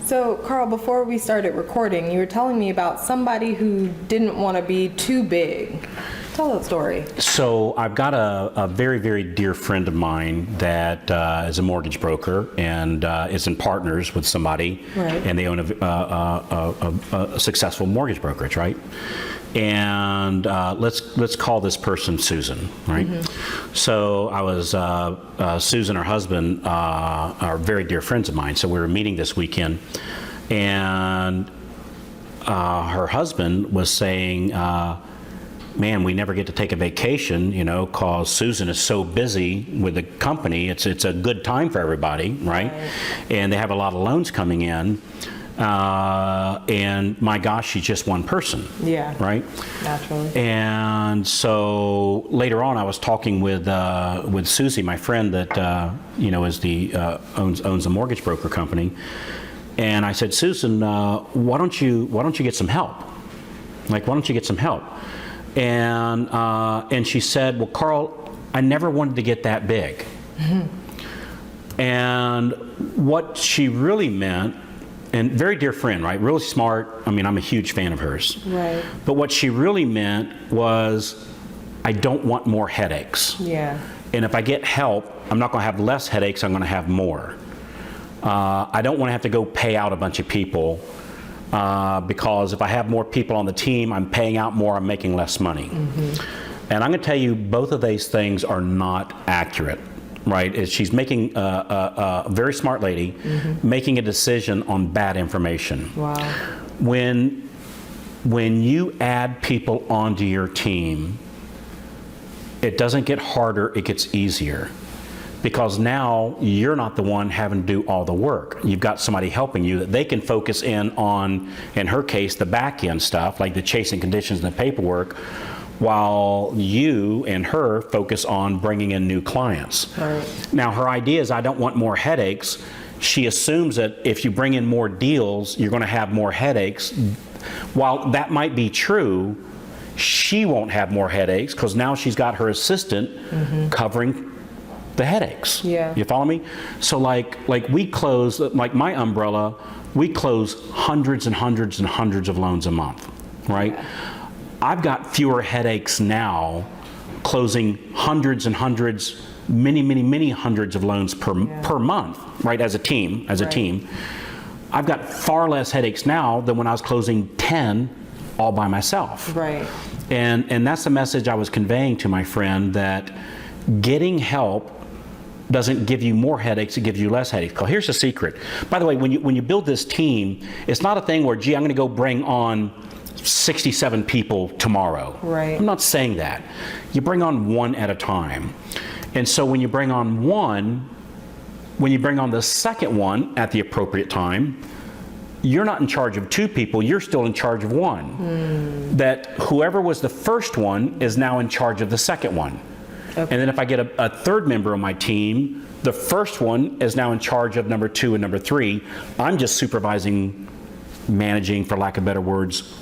So, Carl, before we started recording, you were telling me about somebody who didn't want to be too big. Tell that story. So I've got a very, very dear friend of mine that is a mortgage broker and is in partners with somebody, Right. and they own a successful mortgage brokerage, right? And let's call this person Susan, right? Mm-hmm. So I was Susan, her husband, are very dear friends of mine. So we were meeting this weekend, and her husband was saying, man, we never get to take a vacation, you know, because Susan is so busy with the company. It's a good time for everybody, right? And they have a lot of loans coming in. And my gosh, she's just one person. Yeah. Right? Naturally. And so later on, I was talking with Susie, my friend that you know is owns a mortgage broker company, and I said, Susan, why don't you get some help? Like, why don't you get some help? And she said, well, Carl, I never wanted to get that big. Mm-hmm. And what she really meant, and very dear friend, right? Really smart. I mean, I'm a huge fan of hers. Right. But what she really meant was, I don't want more headaches. Yeah. And if I get help, I'm not going to have less headaches. I'm going to have more. I don't want to have to go pay out a bunch of people. Because if I have more people on the team, I'm paying out more, I'm making less money. Mm-hmm. And I'm going to tell you, both of these things are not accurate, right? She's making a very smart lady, mm-hmm. making a decision on bad information. Wow. When you add people onto your team, it doesn't get harder, it gets easier. Because now you're not the one having to do all the work. You've got somebody helping you that they can focus in on, in her case, the back end stuff, like the chasing conditions and the paperwork, while you and her focus on bringing in new clients. Right. Now her idea is, I don't want more headaches. She assumes that if you bring in more deals, you're going to have more headaches. While that might be true, she won't have more headaches because now she's got her assistant mm-hmm. covering the headaches. Yeah. You follow me? So like we close, like my umbrella, we close hundreds and hundreds and hundreds of loans a month, right? Yeah. I've got fewer headaches now closing hundreds and hundreds, many hundreds of loans per month, right? As a team, I've got far less headaches now than when I was closing 10 all by myself. Right. And that's the message I was conveying to my friend, that getting help doesn't give you more headaches, it gives you less headaches. Because here's the secret. By the way, when you build this team, it's not a thing where, gee, I'm going to go bring on 67 people tomorrow. Right. I'm not saying that. You bring on one at a time. And so when you bring on one, when you bring on the second one at the appropriate time, you're not in charge of two people, you're still in charge of one. That whoever was the first one is now in charge of the second one. Okay. And then if I get a third member on my team, the first one is now in charge of number 2 and number 3. I'm just supervising, managing, for lack of better words,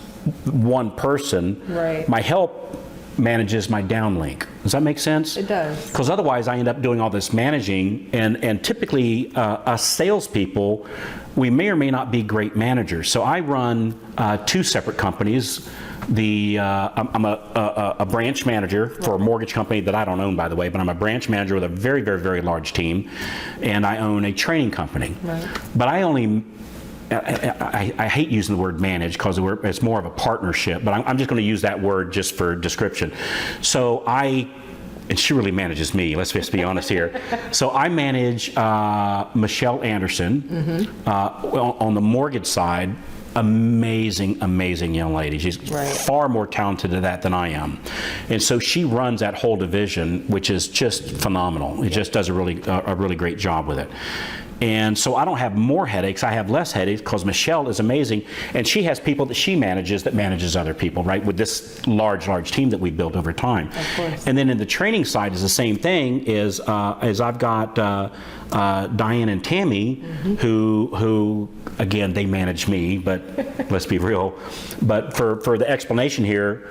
one person. Right. My help manages my downlink. Does that make sense? It does. Because otherwise I end up doing all this managing, and typically us salespeople, we may or may not be great managers. So I run 2 separate companies. I'm a branch manager for a mortgage company that I don't own, by the way, but I'm a branch manager with a very, very, very large team, and I own a training company. Right. But I hate using the word manage because it's more of a partnership, but I'm just going to use that word just for description. So and she really manages me, let's just be honest here. So I manage Michelle Anderson, mm-hmm. On the mortgage side. Amazing young lady. She's far more talented at that than I am. And so she runs that whole division, which is just phenomenal. It just does a really great job with it. And so I don't have more headaches, I have less headaches, because Michelle is amazing, and she has people that she manages that manages other people, right, with this large team that we built over time. Of course. And then in the training side is the same thing, is I've got Diane and Tammy, mm-hmm. who again, they manage me, but let's be real. But for the explanation here,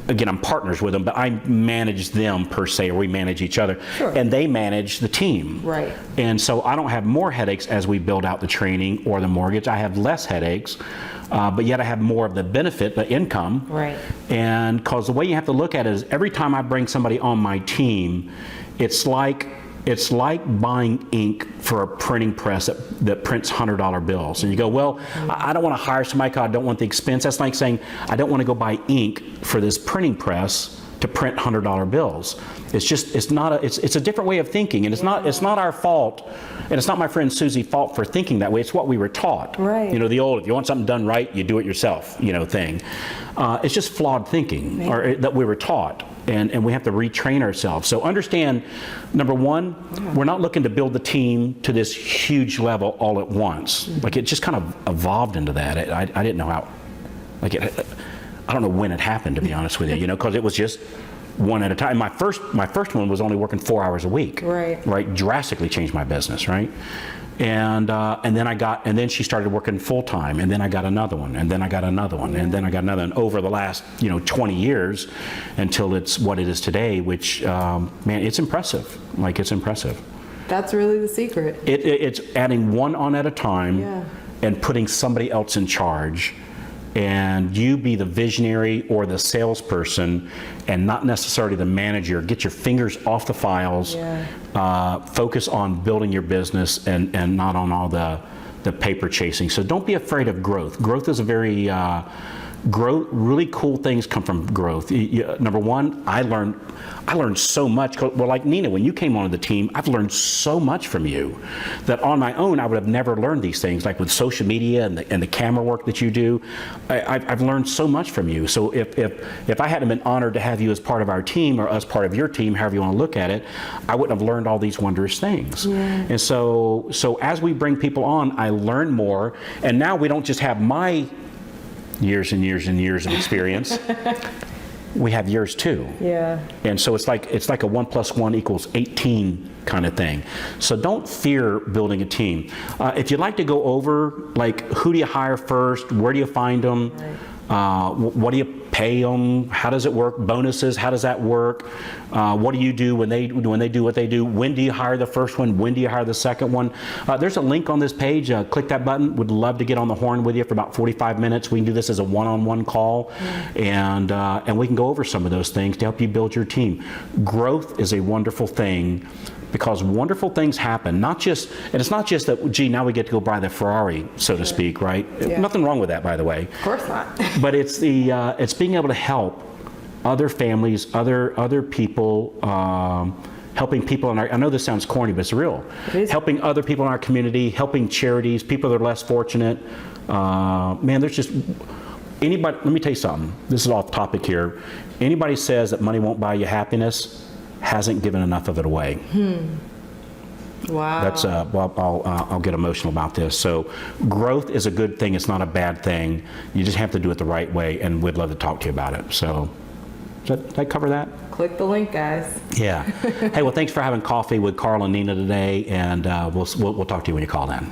again, I'm partners with them, but I manage them per se, or we manage each other. Sure. And they manage the team. Right. And so I don't have more headaches as we build out the training or the mortgage. I have less headaches, but yet I have more of the benefit, the income. Right. And because the way you have to look at it is every time I bring somebody on my team, it's like buying ink for a printing press that prints $100 bills. And you go, well, I don't want to hire somebody because I don't want the expense. That's like saying, I don't want to go buy ink for this printing press to print $100 bills. It's a different way of thinking, and it's not our fault, and it's not my friend Susie's fault for thinking that way. It's what we were taught. Right. You know, the old, if you want something done right, you do it yourself, you know, thing. It's just flawed thinking, or that we were taught, and we have to retrain ourselves. So understand, number one, we're not looking to build the team to this huge level all at once. Like, it just kind of evolved into that. I didn't know how, I don't know when it happened, to be honest with you, you know, because it was just one at a time. My first one was only working 4 hours a week. Right. Drastically changed my business, right? And then she started working full time, and then I got another one, and then I got another one, and then I got another one over the last 20 years until it's what it is today, which man, it's impressive. Like, it's impressive. That's really the secret. It's adding one on at a time and putting somebody else in charge. And you be the visionary or the salesperson and not necessarily the manager. Get your fingers off the files, focus on building your business and not on all the paper chasing. So don't be afraid of growth. Growth is a very, really cool things come from growth. Number one, I learned so much. Well, like Nina, when you came onto the team, I've learned so much from you that on my own I would have never learned these things. Like with social media and the camera work that you do, I've learned so much from you. So if I hadn't been honored to have you as part of our team or as part of your team, however you want to look at it, I wouldn't have learned all these wondrous things. And so as we bring people on, I learn more. And now we don't just have my years and years and years of experience. We have yours too. And so it's like a 1 + 1 = 18 kind of thing. So don't fear building a team. If you'd like to go over, like, who do you hire first? Where do you find them? What do you pay them? How does it work? Bonuses, how does that work? What do you do when they do what they do? When do you hire the first one? When do you hire the second one? There's a link on this page. Click that button. Would love to get on the horn with you for about 45 minutes. We can do this as a one-on-one call, and we can go over some of those things to help you build your team. Growth is a wonderful thing, because wonderful things happen. And it's not just that, gee, now we get to go buy the Ferrari, so to speak, right? Nothing wrong with that, by the way. Of course not. But it's being able to help other families, other people, helping people in our, I know this sounds corny, but it's real. It is. Helping other people in our community, helping charities, people that are less fortunate. Man, there's just, anybody, let me tell you something. This is off topic here. Anybody says that money won't buy you happiness hasn't given enough of it away. Wow. That's I'll get emotional about this. So growth is a good thing. It's not a bad thing. You just have to do it the right way, and we'd love to talk to you about it. So did I cover that? Click the link, guys. Yeah. Hey, well, thanks for having coffee with Carl and Nina today, and we'll talk to you when you call in.